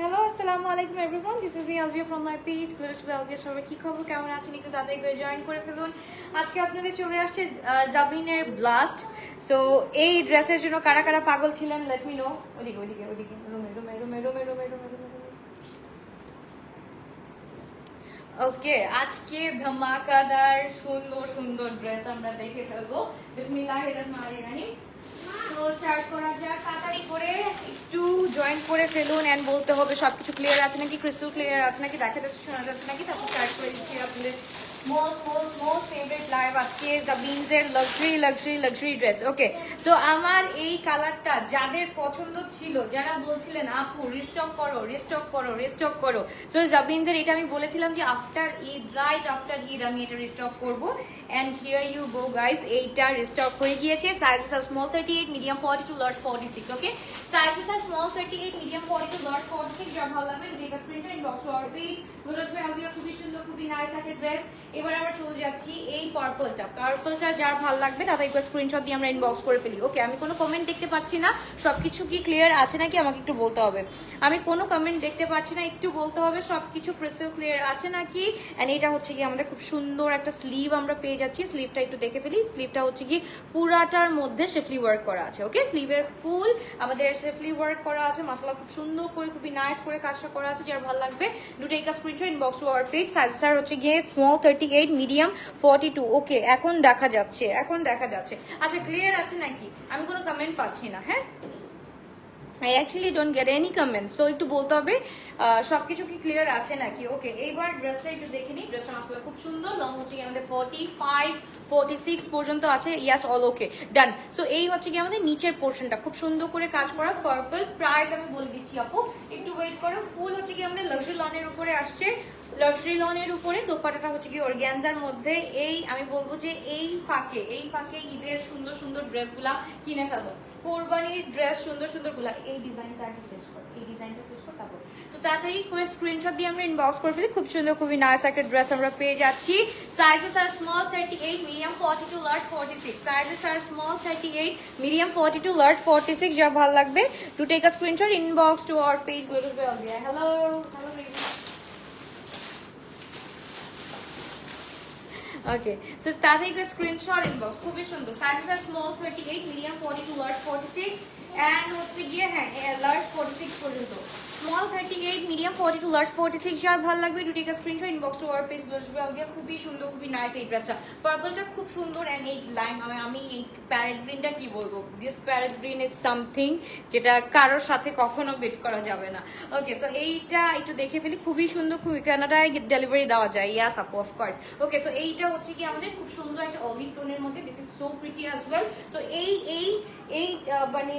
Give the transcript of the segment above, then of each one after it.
Hello আসসালামু আলাইকুম everyone, this is me Alvia from my page Glorish by Alvia. সবাই কি খবর, কেমন আছেন? একটু তাড়াতাড়ি করে জয়েন করে ফেলুন। আজকে আপনাদের চলে আসছে জাবিনের ব্লাস্ট। সো এই ড্রেসের জন্য কারা কারা পাগল ছিলেন লেট মি নো। ওদিকে ওদিকে ওদিকে রুমে রুমে রুমে রুমে রুমে রুমে রুমে। ওকে, আজকে ধামাকাদার সুন্দর সুন্দর ড্রেস আমরা দেখে ফেলবো। বিসমিল্লাহির রহমানির রহিম। তো স্টার্ট করা যাক, তাড়াতাড়ি করে একটু জয়েন করে ফেলুন এন্ড বলতে হবে সবকিছু ক্লিয়ার আছে নাকি, ক্রিস্টাল ক্লিয়ার আছে নাকি, দেখা যাচ্ছে শোনা যাচ্ছে নাকি। তারপর স্টার্ট করে দিচ্ছি আপনাদের মোস্ট ফেভারিট লাইভ আজকে জাবিনসের লাক্সারি ড্রেস। ওকে, সো আমার এই কালারটা যাদের পছন্দ ছিল, যারা বলছিলেন আপু রিস্টক করো রিস্টক করো রিস্টক করো, সো জাবিনসের এটা আমি বলেছিলাম যে after Eid, right after Eid আমি এটা রিস্টক করবো। And here you go guys, এইটা রিস্টক হয়ে গিয়েছে। Sizes are small 38, medium 42, large 46। Okay, sizes are small 38, medium 42, large 46। যা ভালো লাগবে video screenshot inbox or page বলছ ভাই। আলবিয়া খুবই সুন্দর, খুবই নাইস একটা ড্রেস। এবার আমরা চলে যাচ্ছি এই পার্পলটা যার ভালো লাগবে তাতে একটু স্ক্রিনশট দিয়ে আমরা ইনবক্স করে ফেলি। ওকে, আমি কোনো কমেন্ট দেখতে পাচ্ছি না, সবকিছু কি ক্লিয়ার আছে নাকি আমাকে একটু বলতে হবে। আমি কোনো কমেন্ট দেখতে পাচ্ছি না, একটু বলতে হবে সবকিছু ক্রিস্টাল ক্লিয়ার আছে নাকি। এন্ড এটা হচ্ছে কি আমাদের খুব সুন্দর একটা স্লিভ আমরা পেয়ে যাচ্ছি। স্লিভটা একটু দেখে ফেলি। স্লিভটা হচ্ছে কি পুরাটার মধ্যে শেফলি ওয়ার্ক করা আছে। ওকে, স্লিভের ফুল আমাদের শেফলি ওয়ার্ক করা আছে। মাশাআল্লাহ খুব সুন্দর করে, খুবই নাইস করে কাজটা করা আছে। যার ভালো লাগবে do take a screenshot inbox to our page. Size হচ্ছে গিয়ে স্মল 38, মিডিয়াম 42। ওকে, এখন দেখা যাচ্ছে, এখন দেখা যাচ্ছে। আচ্ছা, ক্লিয়ার আছে নাকি? আমি কোনো কমেন্ট পাচ্ছি না। হ্যাঁ, I actually don't get any comments, so একটু বলতে হবে সবকিছু কি ক্লিয়ার আছে নাকি। ওকে, এইবার ড্রেসটা একটু দেখে নিই। ড্রেসটা আসলে খুব সুন্দর, লং হচ্ছে কি আমাদের 45, 46 পর্যন্ত আছে। ইয়াস, অল ওকে, ডান। সো এই হচ্ছে কি আমাদের নিচের পোর্শনটা খুব সুন্দর করে কাজ করা। পার্পল প্রাইস আমি বলে দিচ্ছি আপু, একটু ওয়েট করো। ফুল হচ্ছে কি আমাদের লাক্সারি লনের উপরে আসছে। লাক্সারি লনের উপরে দোপাট্টাটা হচ্ছে কি অর্গানজার মধ্যে। এই আমি বলবো যে এই ফাঁকে ঈদের সুন্দর সুন্দর ড্রেসগুলা কিনে ফেলো। কোরবানির ড্রেস সুন্দর সুন্দর গুলা। এই ডিজাইনটা আগে শেষ কর, এই ডিজাইনটা শেষ কর, তারপর সো তাড়াতাড়ি করে স্ক্রিনশট দিয়ে আমরা ইনবক্স করে ফেলি। খুব সুন্দর, খুবই নাইস একটা ড্রেস আমরা পেয়ে যাচ্ছি। Sizes are small 38, medium 42, large 46। Sizes are small 38, medium 42, large 46। যা ভালো লাগবে to take a screenshot inbox to our page Glorish by Alvia. Hello hello baby. Okay, so তাড়াতাড়ি করে স্ক্রিনশট ইনবক্স। খুবই সুন্দর। Sizes are small 38, medium 42, large 46 and হচ্ছে গিয়ে হ্যাঁ লার্জ 46 পর্যন্ত। Small 38, medium 42, large 46। যার ভালো লাগবে to take a screenshot inbox to our page Glorish by Alvia. খুবই সুন্দর, খুবই নাইস এই ড্রেসটা। পার্পলটা খুব সুন্দর এন্ড এই লাইন আমি এই প্যারেট গ্রিনটা কি বলবো, this parrot green is something যেটা কারোর সাথে কখনো বেট করা যাবে না। ওকে, সো এইটা একটু দেখে ফেলি। খুবই সুন্দর, খুবই কানাডায় ডেলিভারি দেওয়া যায়। ইয়াস আপু, অফ কোর্স। ওকে, সো এইটা হচ্ছে কি আমাদের খুব সুন্দর একটা অলিভ টোনের মধ্যে। This is so pretty as well. So এই মানে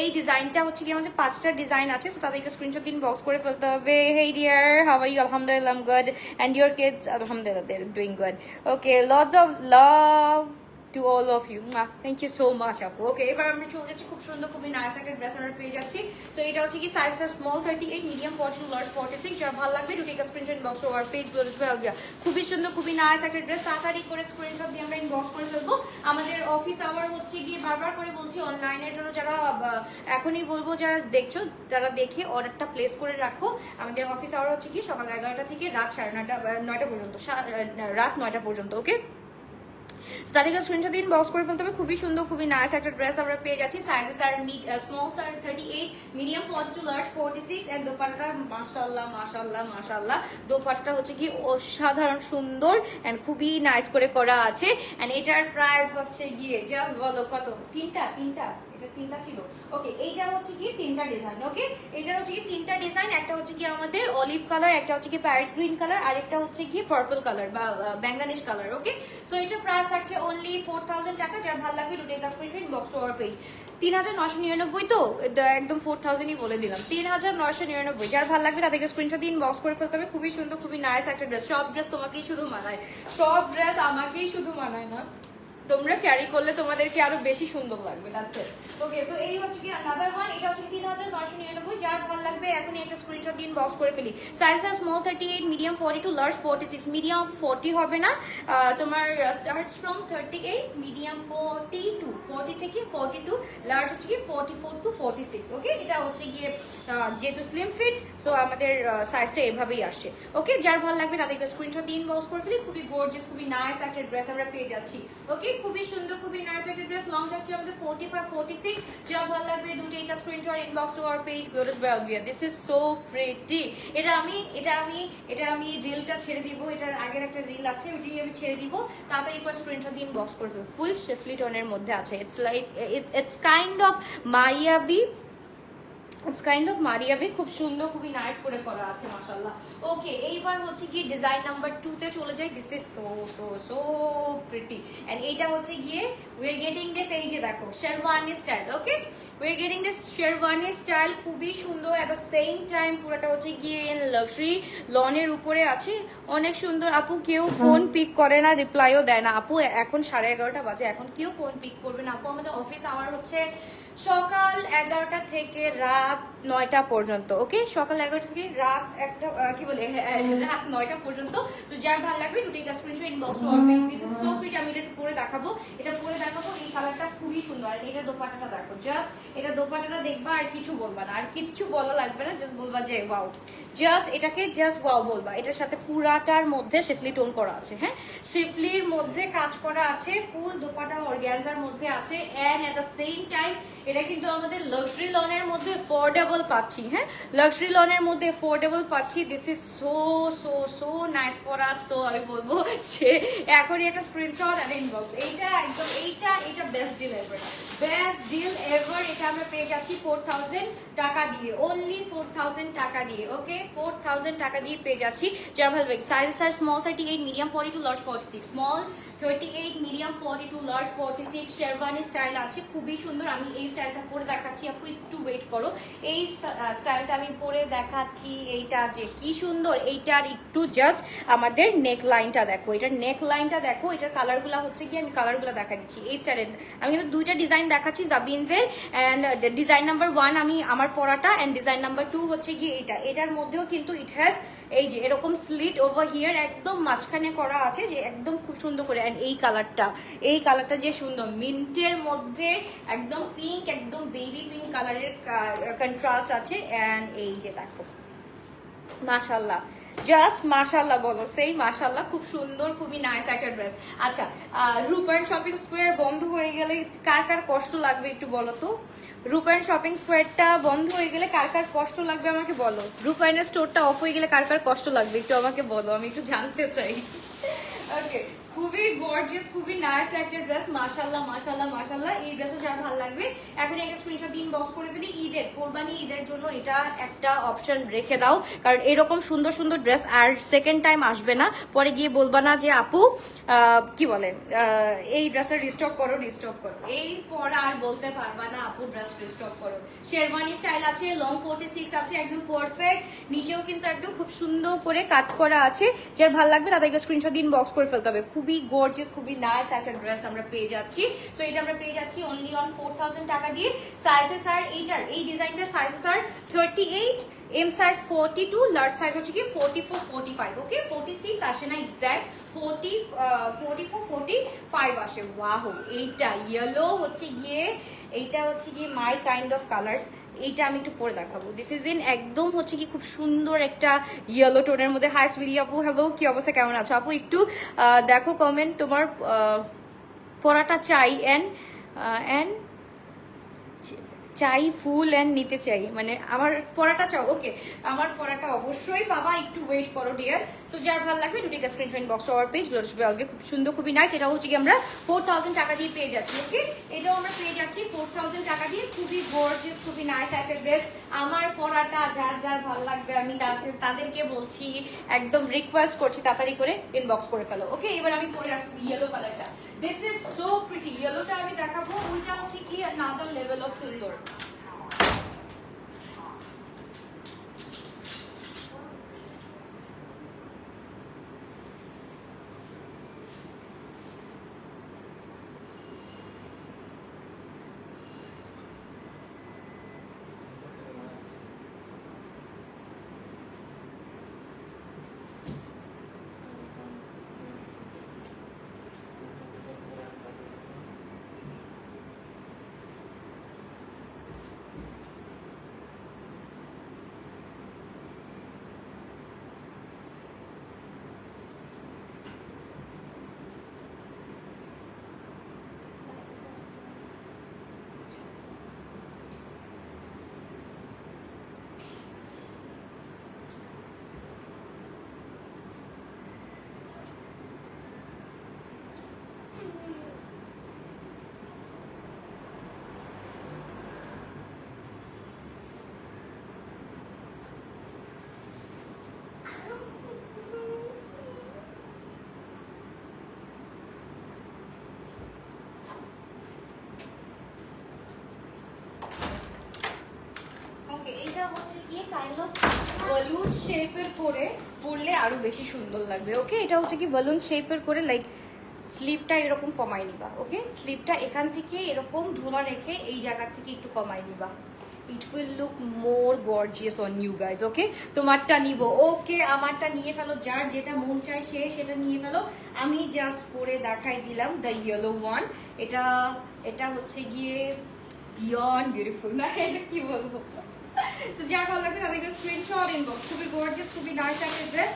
এই ডিজাইনটা হচ্ছে কি আমাদের 5টা ডিজাইন আছে। সো তাদেরকে স্ক্রিনশট দিন বক্স করে ফেলতে হবে। Hey dear, how are you? আলহামদুলিল্লাহ, I am good. And your kids? আলহামদুলিল্লাহ, they are doing good. Okay, lots of love to all of you. Thank you so much আপু। ওকে, এবার আমরা চলে যাচ্ছি খুব সুন্দর, খুবই নাইস একটা ড্রেস আমরা পেয়ে যাচ্ছি। সো এটা হচ্ছে কি সাইজটা স্মল 38, মিডিয়াম 42, লার্জ 46। যার ভালো লাগবে to take a screenshot inbox our page Glorish by Alvia. খুবই সুন্দর, খুবই নাইস একটা ড্রেস। তাড়াতাড়ি করে স্ক্রিনশট দিয়ে আমরা ইনবক্স করে ফেলবো। আমাদের অফিস আওয়ার হচ্ছে গিয়ে বারবার করে বলছি অনলাইনের জন্য যারা এখনই বলবো যারা দেখছো তারা দেখে অর্ডারটা প্লেস করে রাখো। আমাদের অফিস আওয়ার হচ্ছে কি সকাল 11টা থেকে রাত 9:30 পর্যন্ত, রাত 9টা পর্যন্ত। ওকে, তাদেরকে স্ক্রিনশট দিন বক্স করে ফেলতে হবে। খুবই সুন্দর, খুবই নাইস একটা ড্রেস আমরা পেয়ে যাচ্ছি। Sizes are small 38, medium 42, large 46 and dupatta মাশাআল্লাহ মাশাআল্লাহ মাশাআল্লাহ। দোপাট্টা হচ্ছে কি অসাধারণ সুন্দর এন্ড খুবই নাইস করে করা আছে। এন্ড এটার প্রাইস হচ্ছে গিয়ে জাস্ট বলো কত? তিনটা ছিল। ওকে, এইটা হচ্ছে কি 3টা ডিজাইন। ওকে, এটার হচ্ছে কি 3টা ডিজাইন। একটা হচ্ছে কি আমাদের অলিভ কালার, একটা হচ্ছে কি প্যারেট গ্রিন কালার, আর একটা হচ্ছে কি পার্পল কালার বা ব্যাঙ্গানিশ কালার। ওকে, সো এটার প্রাইস থাকছে অনলি 4000 টাকা। যার ভালো লাগবে to take a screenshot inbox to our page. 3999 তো একদম 4000ই বলে দিলাম, 3999। যার ভালো লাগবে তাদেরকে স্ক্রিনশট দিন বক্স করে ফেলতে হবে। খুবই সুন্দর, খুবই নাইস একটা ড্রেস। সব ড্রেস তোমাকেই শুধু মানায়, সব ড্রেস আমাকেই শুধু মানায় না, তোমরা ক্যারি করলে তোমাদেরকে আরো বেশি সুন্দর লাগবে। That's it. ওকে, সো এই হচ্ছে কি আনাদার ওয়ান। এটা হচ্ছে 3999। যার ভালো লাগবে এখন একটা স্ক্রিনশট দিন, বক্স করে ফেলি। সাইজ আছে স্মল 38, মিডিয়াম 42, লার্জ 46। মিডিয়াম 40 হবে না, তোমার স্টার্টস ফ্রম 38, মিডিয়াম 40 থেকে 42, লার্জ হচ্ছে গিয়ে 44 টু 46। ওকে, এটা হচ্ছে গিয়ে যেহেতু স্লিম ফিট, সো আমাদের সাইজটা এভাবেই আসছে। ওকে, যার ভালো লাগবে তাদেরকে স্ক্রিনশট দিন, বক্স করে ফেলি। খুবই গর্জিয়াস, খুবই নাইস একটা ড্রেস আমরা পেয়ে যাচ্ছি। ওকে, খুবই সুন্দর, খুবই নাইস একটা ড্রেস। লং থাকছে আমাদের 45, 46। যার ভালো লাগবে do take a screenshot, inbox to our page glorious বেলভিয়া। This is so pretty. এটা আমি রিলটা ছেড়ে দিব, এটার আগের একটা রিল আছে, ওইটাই আমি ছেড়ে দিব। তাড়াতাড়ি একবার স্ক্রিনশট দিন, বক্স করে ফেলবো। ফুল শিফলি টোনের মধ্যে আছে। ইটস কাইন্ড অফ মারিয়াবি, খুব সুন্দর, খুবই নাইস করে করা আছে মাশাআল্লাহ। ওকে, এইবার হচ্ছে কি ডিজাইন নাম্বার 2 তে চলে যাই। This is so so so pretty. And এইটা হচ্ছে গিয়ে উই আর গেটিং দিস, এই যে দেখো sherwani style. Okay, we are getting this sherwani style, খুবই সুন্দর। এট দ্য সেম টাইম পুরোটা হচ্ছে গিয়ে লাক্সারি লনের উপরে আছে, অনেক সুন্দর। আপু কেউ ফোন পিক করে না, রিপ্লাইও দেয় না। আপু এখন 11:30 বাজে, এখন কেউ ফোন পিক করবে না আপু। আমাদের অফিস আওয়ার হচ্ছে সকাল 11টা থেকে রাত 9টা পর্যন্ত। ওকে, সকাল 11টা থেকে রাত রাত 9টা পর্যন্ত। তো যার ভালো লাগবে to take a screenshot, inbox or make. This is so pretty. আমি এটা পরে দেখাবো, এই কালারটা খুবই সুন্দর। আর এটা দোপাট্টাটা দেখো, জাস্ট এটা দোপাট্টাটা দেখবা, আর কিছু বলবা না, আর কিচ্ছু বলা লাগবে না, জাস্ট বলবা যে ওয়াও। জাস্ট এটাকে জাস্ট ওয়াও বলবা। এটার সাথে পুরাটার মধ্যে শিফলি টোন করা আছে। হ্যাঁ, শিফলির মধ্যে কাজ করা আছে, ফুল দোপাট্টা অর্গানজার মধ্যে আছে। And at the same time এটা কিন্তু আমাদের লাক্সারি লনের মধ্যে অ্যাফোর্ডেবল পাচ্ছি। হ্যাঁ, লাক্সারি লনের মধ্যে অ্যাফোর্ডেবল পাচ্ছি। This is so so so nice for us. So আমি বলবো যে এখনই একটা স্ক্রিনশট আর ইনবক্স। এইটা একদম এইটা বেস্ট ডিল এভার। এটা আমরা পেয়ে যাচ্ছি 4000 টাকা দিয়ে, অনলি 4000 টাকা দিয়ে। ওকে, 4000 টাকা দিয়ে পেয়ে যাচ্ছি। যার ভালো লাগবে size small 38, medium 42, large 46। Small 38, medium 42, large 46। Sherwani style আছে, খুবই সুন্দর। আমি এই স্টাইলটা পরে দেখাচ্ছি, আপু একটু ওয়েট করো। এই স্টাইলটা আমি পরে দেখাচ্ছি। এইটা যে কি সুন্দর, এইটার একটু জাস্ট আমাদের নেক লাইনটা দেখো, এটার নেক লাইনটা দেখো। এটার কালারগুলো হচ্ছে কি, আমি কালারগুলো দেখা দিচ্ছি। এই স্টাইলের আমি কিন্তু দুইটা ডিজাইন দেখাচ্ছি জাবিনসের। এন্ড ডিজাইন নাম্বার 1 আমি আমার পরাটা, এন্ড ডিজাইন নাম্বার 2 হচ্ছে কি এইটা। এটার মধ্যেও কিন্তু ইট হ্যাজ এই যে এরকম স্লিট ওভার হিয়ার, একদম মাঝখানে করা আছে, যে একদম খুব সুন্দর করে। এন্ড এই কালারটা যে সুন্দর, মিন্টের মধ্যে একদম পিঙ্ক, একদম বেবি পিঙ্ক কালারের কন্ট্রাস্ট আছে। এন্ড এই যে দেখো মাশাআল্লাহ, জাস্ট মাশাআল্লাহ বলো, সেই মাশাআল্লাহ, খুব সুন্দর, খুবই নাইস একটা ড্রেস। আচ্ছা, রূপায়ণ শপিং স্কোয়ার বন্ধ হয়ে গেলে কার কার কষ্ট লাগবে একটু বলো তো। রূপায়ণ শপিং স্কোয়ারটা বন্ধ হয়ে গেলে কার কার কষ্ট লাগবে আমাকে বলো। রূপায়ণের স্টোরটা অফ হয়ে গেলে কার কার কষ্ট লাগবে একটু আমাকে বলো, আমি একটু জানতে চাই। ওকে, খুবই গর্জিয়াস, খুবই নাইস একটা ড্রেস। মাশাআল্লাহ মাশাআল্লাহ মাশাআল্লাহ। এই ড্রেসও যার ভালো লাগবে এখন একটা স্ক্রিনশট দিন, বক্স করে ফেলি। কোরবানি ঈদের জন্য এটা একটা অপশন রেখে দাও, কারণ এরকম সুন্দর সুন্দর ড্রেস আর সেকেন্ড টাইম আসবে না। পরে গিয়ে বলবা না যে আপু কি বলে এই ড্রেসটা রিস্টক করো। এই পর আর বলতে পারবা না আপু ড্রেস রিস্টক করো। শেরওয়ানি স্টাইল আছে, লং 46 আছে, একদম পারফেক্ট। নিচেও কিন্তু একদম খুব সুন্দর করে কাট করা আছে। যার ভালো লাগবে তাদেরকে স্ক্রিনশট দিন, বক্স করে ফেলতে হবে। খুবই গর্জিয়াস, খুবই নাইস একটা ড্রেস আমরা পেয়ে যাচ্ছি। সো এটা আমরা পেয়ে যাচ্ছি অনলি অন 4000 টাকা দিয়ে। সাইজেস আর এই ডিজাইনটার সাইজেস আর 38, এম সাইজ 42, লার্জ সাইজ হচ্ছে কি 44, 45। ওকে, 46 আসে না, এক্স্যাক্ট 44, 45 আসে। ওয়াও, এইটা ইয়েলো হচ্ছে গিয়ে, এইটা হচ্ছে গিয়ে মাই কাইন্ড অফ কালার। এইটা আমি একটু পরে দেখাবো। দিস ইজ ইন একদম হচ্ছে কি খুব সুন্দর একটা ইয়েলো টোনের মধ্যে। হাই সুইটি আপু, হ্যালো, কি অবস্থা, কেমন আছো আপু? একটু দেখো কমেন্ট, তোমার পরাটা চাই এন্ড চাই ফুল এন্ড নিতে চাই, মানে আমার পরাটা চাও। ওকে, আমার পরাটা অবশ্যই পাবা, একটু ওয়েট করো ডিয়ার। সো যার ভালো লাগবে দুটি screenshot box our page glorious বেলভিয়া, খুব সুন্দর, খুবই নাইস। এটা হচ্ছে কি আমরা 4000 টাকা দিয়ে পেয়ে যাচ্ছি। ওকে, এটাও আমরা পেয়ে যাচ্ছি 4000 টাকা দিয়ে। খুবই গর্জিয়াস, খুবই নাইস একটা ড্রেস। আমার পরাটা যার ভালো লাগবে আমি তাদেরকে বলছি, একদম রিকোয়েস্ট করছি তাড়াতাড়ি করে ইনবক্স করে ফেলো। ওকে, এবার আমি পরে আসছি ইয়েলো কালারটা। This is so pretty. ইয়েলোটা আমি দেখাবো, ওইটা হচ্ছে কি আনাদার লেভেল অফ সুন্দর। গিয়ে কাইন্ড অফ বালুন শেপের করে পরলে আরো বেশি সুন্দর লাগবে। ওকে, এটা হচ্ছে কি বালুন শেপের করে লাইক স্লিভটা এরকম কমাই নিবা। ওকে, স্লিভটা এখান থেকে এরকম ঢোলা রেখে এই জায়গা থেকে একটু কমাই নিবা। It will look more gorgeous on you guys. Okay, তোমারটা নিব। ওকে, আমারটা নিয়ে ফেলো, যার যেটা মন চায় সে সেটা নিয়ে ফেলো। আমি জাস্ট পরে দেখাই দিলাম দ্য ইয়েলো ওয়ান। এটা এটা হচ্ছে গিয়ে বিয়ন্ড বিউটিফুল না, এটা কি বলবো। সো যার ভালো লাগবে তাদেরকে স্ক্রিনশট ইনবক্স। খুবই গর্জিয়াস, খুবই নাইস একটা ড্রেস।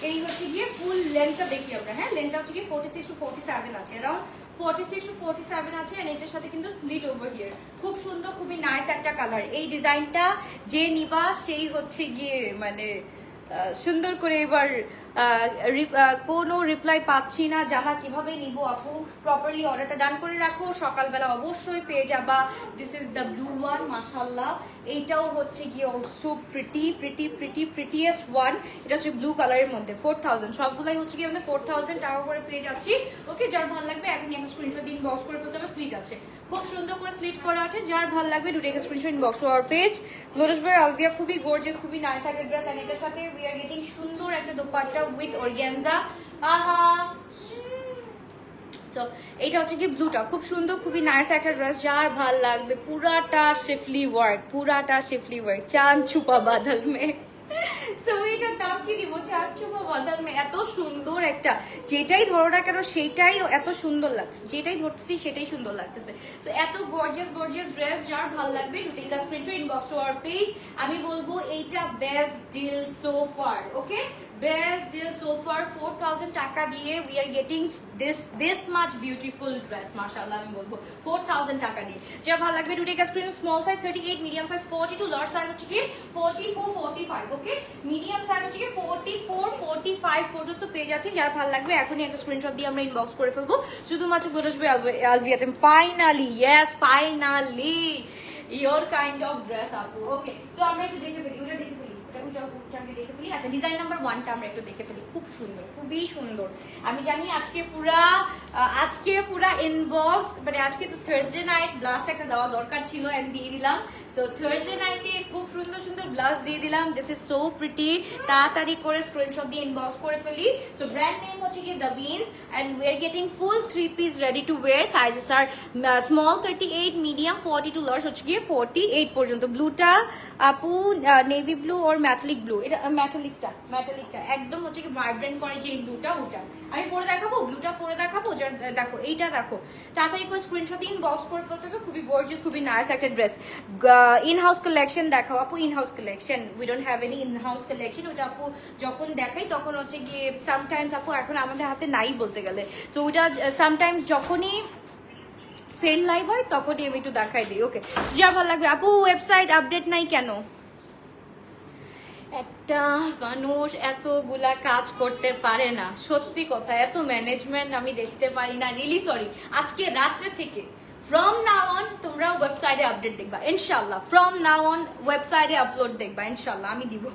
এই হচ্ছে গিয়ে ফুল লেন্থটা দেখি আমরা। হ্যাঁ, লেন্থটা হচ্ছে গিয়ে 46 to 47 আছে, অ্যারাউন্ড 46 to 47 আছে। এন্ড এটার সাথে কিন্তু স্লিট ওভার হিয়ার। খুব সুন্দর, খুবই নাইস একটা কালার। এই ডিজাইনটা যে নিবা সেই হচ্ছে গিয়ে মানে সুন্দর করে। এবার কোনো রিপ্লাই পাচ্ছি না, জামা কিভাবে নিব আপু? প্রপারলি অর্ডারটা ডান করে রাখো, সকালবেলা অবশ্যই পেয়ে যাবা। This is the blue one, মাশাআল্লাহ। এইটাও হচ্ছে গিয়ে অলসো প্রিটিয়েস্ট ওয়ান। এটা হচ্ছে ব্লু কালারের মধ্যে 4000, সবগুলাই হচ্ছে গিয়ে আমরা 4000 টাকা করে পেয়ে যাচ্ছি। ওকে, যার ভালো লাগবে এখন একটা স্ক্রিনশট দিন, বক্স করে ফেলতে হবে। স্লিট আছে, খুব সুন্দর করে স্লিট করা আছে। যার ভালো লাগবে do take a screenshot inbox to our page. Lotus by Alvia, খুবই গর্জিয়াস, খুবই নাইস একটা ড্রেস। এন্ড এটার সাথে উই আর গেটিং সুন্দর একটা দোপাট্টা উইথ অর্গানজা। আহা, সো এইটা হচ্ছে কি ব্লুটা, খুব সুন্দর, খুবই নাইস একটা ড্রেস। যার ভাল লাগবে পুরাটা শিফলি ওয়ার্ক, পুরাটা শিফলি ওয়ার্ক, চাঁদ ছুপা বাদল মে। সো এইটার দাম কি দিব? চাঁদ ছুপা বাদল মে। এত সুন্দর একটা, যেটাই ধরো না কেন সেটাই এত সুন্দর লাগছে, যেটাই ধরতেছি সেটাই সুন্দর লাগতেছে। সো এত গর্জিয়াস গর্জিয়াস ড্রেস, যার ভাল লাগবে to take a screenshot inbox to our page. আমি বলবো এইটা best deal so far. Okay, best deal so far. 4000 টাকা দিয়ে we are getting this much beautiful dress, মাশাআল্লাহ। আমি বলবো 4000 টাকা দিয়ে। যার ভালো লাগবে to take a screenshot. Small size 38, medium size 42, large size হচ্ছে কি 44, 45। ওকে, মিডিয়াম সাইজ হচ্ছে কি 44, 45 পর্যন্ত পেয়ে যাচ্ছি। যার ভালো লাগবে এখনই একটা স্ক্রিনশট দিয়ে আমরা ইনবক্স করে ফেলবো। শুধুমাত্র বসবে আলভিয়াতে। Finally, yes, finally your kind of dress আপু। ওকে, সো আমরা একটু দেখে ফেলি, ওটা দেখে ফেলি, দেখে ফেলি। আচ্ছা, ডিজাইন নাম্বার 1টা আমরা একটু দেখে ফেলি। খুব সুন্দর, খুবই সুন্দর। আমি জানি আজকে পুরা ইনবক্স, মানে আজকে তো থার্সডে নাইট, ব্লাস্ট একটা দেওয়া দরকার ছিল এন্ড দিয়ে দিলাম। সো থার্সডে নাইটে খুব সুন্দর সুন্দর ব্লাস্ট দিয়ে দিলাম। This is so pretty. তাড়াতাড়ি করে স্ক্রিনশট দিয়ে ইনবক্স করে ফেলি। সো ব্র্যান্ড নেম হচ্ছে কি জাবিনস and we are getting full 3 piece ready to wear. Sizes are small 38, medium 42, large হচ্ছে গিয়ে 48 পর্যন্ত। ব্লুটা আপু navy blue or metallic blue. এটা ম্যাটালিকটা একদম হচ্ছে কি ভাইব্রেন্ট করে যে ব্লুটা, ওটা আমি পরে দেখাবো। ব্লুটা পরে দেখাবো। দেখো এইটা, দেখো তাড়াতাড়ি করে স্ক্রিনশট দিন, বক্স করে ফেলতে হবে। খুবই গর্জিয়াস, খুবই নাইস একটা ড্রেস। ইন হাউস কালেকশন দেখাও আপু। In house collection, we don't have any in house collection. ওটা আপু যখন দেখাই তখন হচ্ছে গিয়ে সামটাইমস আপু এখন আমাদের হাতে নাই বলতে গেলে। সো ওইটা সামটাইমস যখনই সেল লাইভ হয় তখনই আমি একটু দেখাই দিই। ওকে, যা ভালো লাগবে আপু। ওয়েবসাইট আপডেট নাই কেন? একটা মানুষ এতগুলা কাজ করতে পারে না, সত্যি কথা। এত ম্যানেজমেন্ট আমি দেখতে পারি না, রিয়েলি সরি। আজকে রাত্রে থেকে ফ্রম নাও অন তোমরা ওয়েবসাইটে আপডেট দেখবা ইনশাল্লাহ। ফ্রম নাও অন ওয়েবসাইটে আপলোড দেখবা ইনশাল্লাহ। আমি দিব,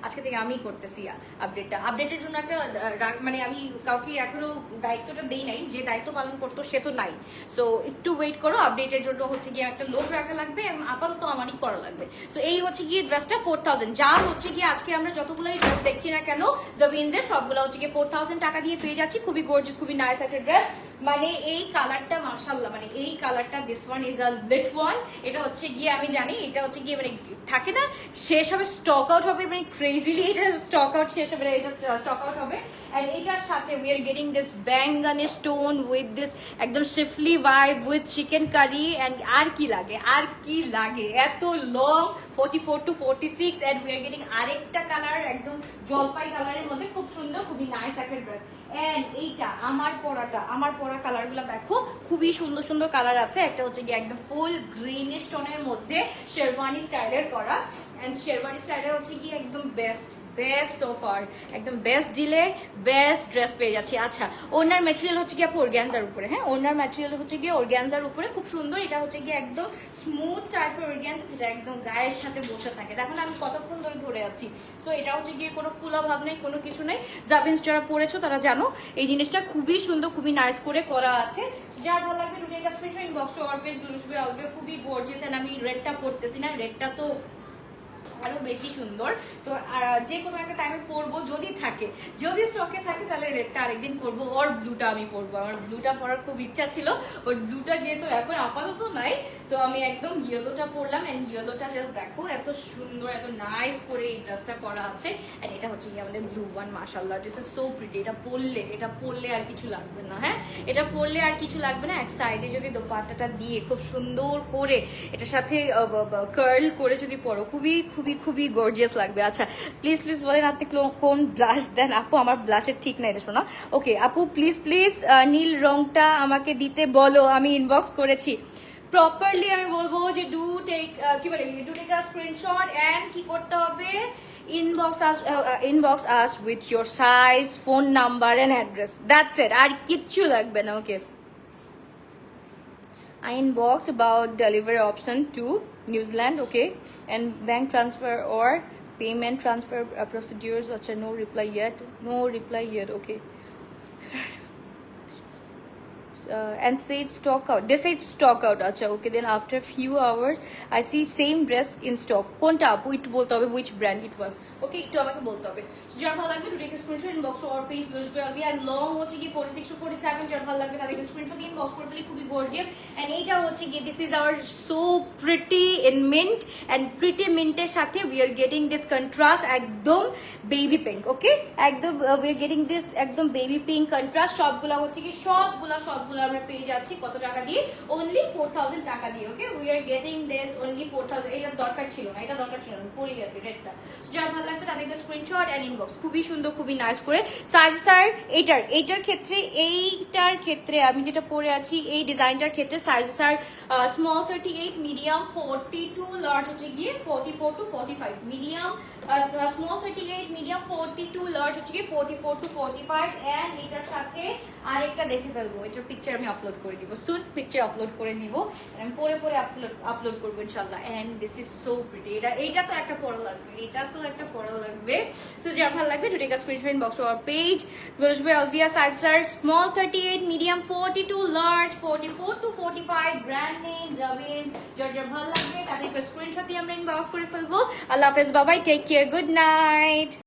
আজকে থেকে আমি করতেছি আপডেটটা। আপডেটের জন্য একটা মানে আমি কাউকে এখনো দায়িত্বটা দেই নাই, যে দায়িত্ব পালন করতো সে তো নাই। সো একটু ওয়েট করো, আপডেটের জন্য হচ্ছে গিয়ে একটা লোক রাখা লাগবে, আপাতত আমারই করা লাগবে। সো এই হচ্ছে গিয়ে ড্রেসটা 4000। যা হচ্ছে গিয়ে আজকে আমরা যতগুলোই ড্রেস দেখছি না কেন জাবিনসের, সবগুলো হচ্ছে গিয়ে 4000 টাকা দিয়ে পেয়ে যাচ্ছি। খুবই গর্জিয়াস, খুবই নাইস একটা ড্রেস। মানে এই কালারটা মাশাআল্লাহ, মানে এই কালারটা this one is a lit one. এটা হচ্ছে গিয়ে আমি জানি এটা হচ্ছে গিয়ে মানে থাকে না শেষ হবে, স্টক আউট হবে, মানে ক্রেজিলি এটা স্টক আউট শেষ হবে, এটা স্টক আউট হবে। এন্ড এটার সাথে উই আর গেটিং দিস ব্যাঙ্গানি স্টোন উইথ দিস একদম শিফলি vibe with chicken curry. And আর কি লাগে, আর কি লাগে? এত long 44 to 46 and we are getting আরেকটা কালার একদম জলপাই কালারের মধ্যে। খুব সুন্দর, খুবই নাইস একটা ড্রেস। এন্ড এইটা আমার পরা কালার গুলা দেখো, খুবই সুন্দর সুন্দর কালার আছে। একটা হচ্ছে গিয়ে একদম ফুল গ্রিনিশ টোনের মধ্যে শেরওয়ানি স্টাইলের করা। এন্ড শেরওয়ানি স্টাইলের হচ্ছে কি একদম বেস্ট সো ফার, একদম বেস্ট ডিলে বেস্ট ড্রেস পেয়ে যাচ্ছি। আচ্ছা, ওনার ম্যাটেরিয়াল হচ্ছে গিয়ে অর্গানজার উপরে। হ্যাঁ, ওনার ম্যাটেরিয়াল হচ্ছে গিয়ে অর্গানজার উপরে, খুব সুন্দর। এটা হচ্ছে গিয়ে একদম স্মুথ টাইপের অর্গানজা, যেটা একদম গায়ের সাথে বসে থাকে। দেখুন আমি কতক্ষণ ধরে আছি। সো এটা হচ্ছে গিয়ে কোনো ফুলা ভাব নেই, কোনো কিছু নেই। জাবিনস যারা পরেছো তারা জানো এই জিনিসটা খুবই সুন্দর, খুবই নাইস করে করা আছে। যার ভালো লাগবে to take a screenshot inbox to our page. খুবই গর্জিয়াস। এন্ড আমি রেডটা পরতেছি না, রেডটা তো আরো বেশি সুন্দর। সো যে কোনো একটা টাইমে পরবো, যদি থাকে, যদি স্টকে থাকে তাহলে রেডটা আরেকদিন পরবো, ওর ব্লুটা আমি পরবো। আমার ব্লুটা পরার খুব ইচ্ছা ছিল, ওর ব্লুটা যেহেতু এখন আপাতত নাই, সো আমি একদম ইয়েলোটা পরলাম। এন্ড ইয়েলোটা জাস্ট দেখো এত সুন্দর, এত নাইস করে এই ড্রেসটা করা আছে। এন্ড এটা হচ্ছে কি আমাদের ব্লু ওয়ান, মাশাআল্লাহ দিস ইজ সো প্রিটি। এটা পরলে আর কিছু লাগবে না। হ্যাঁ, এটা পরলে আর কিছু লাগবে না। এক সাইডে যদি দোপাট্টাটা দিয়ে খুব সুন্দর করে এটার সাথে কার্ল করে যদি পরো, খুবই খুবই খুবই গর্জিয়াস লাগবে। আচ্ছা প্লিজ প্লিজ বলেন আপনি কোন ব্লাশ দেন আপু? আমার ব্লাশের ঠিক নাই এটা শোনা। ওকে আপু প্লিজ প্লিজ নীল রংটা আমাকে দিতে বলো, আমি ইনবক্স করেছি। প্রপারলি আমি বলবো যে do take a screenshot and কি করতে হবে, inbox us with your size, phone number and address. That's it. আর কিচ্ছু লাগবে না। ওকে, I inbox about delivery option to New Zealand, okay, and bank transfer or payment transfer procedures. No reply yet. Okay. And said stock out. They said stock out. Acha, okay. Then after few hours, I see same dress in stock. Konta apu it bolte hobe which brand it was. Okay, একটু আমাকে বলতে হবে। So যার ভালো লাগবে take a screenshot inbox or page Blush Belly and long হচ্ছে কি 46 to 47 যার ভালো লাগবে তাদেরকে screenshot inbox করে ফেলি, খুবই gorgeous। And এইটা হচ্ছে কি this is our so pretty in mint, and pretty mint এর সাথে we are getting this contrast একদম baby pink, okay? একদম we are getting this একদম baby pink contrast। সবগুলা হচ্ছে কি সবগুলা আমরা পেয়ে যাচ্ছি কত টাকা দিয়ে? only 4000 টাকা দিয়ে। ওকে, we are getting this only 4000। এটা দরকার ছিল না, পরে গেছে রেডটা। যার ভালো লাগবে তাদেরকে স্ক্রিনশট এন্ড ইনবক্স। খুবই সুন্দর, খুবই নাইস করে সাইজ। স্যার এইটার ক্ষেত্রে আমি যেটা পরে আছি এই ডিজাইনটার ক্ষেত্রে size sir small 38, medium 42, large হচ্ছে গিয়ে 44 to 45। Medium small 38, medium 42, large হচ্ছে গিয়ে 44 to 45। এন্ড এটার সাথে আরেকটা দেখে ফেলবো, এটার পিকচার আমি আপলোড করে দিব সুন, পিকচার আপলোড করে নিব, আমি পরে আপলোড করবো ইনশাআল্লাহ। And this is so pretty. এটা তো একটা পড়া লাগবে, তো যার ভালো লাগবে to take a screenshot inbox or page Blush Belly size are small 38, medium 42, large 44 to 45, brand name Zawiz। যার ভালো লাগবে তাদেরকে স্ক্রিনশট দিয়ে আমরা ইনবক্স করে ফেলবো। আল্লাহ হাফেজ, bye bye, take care, good night.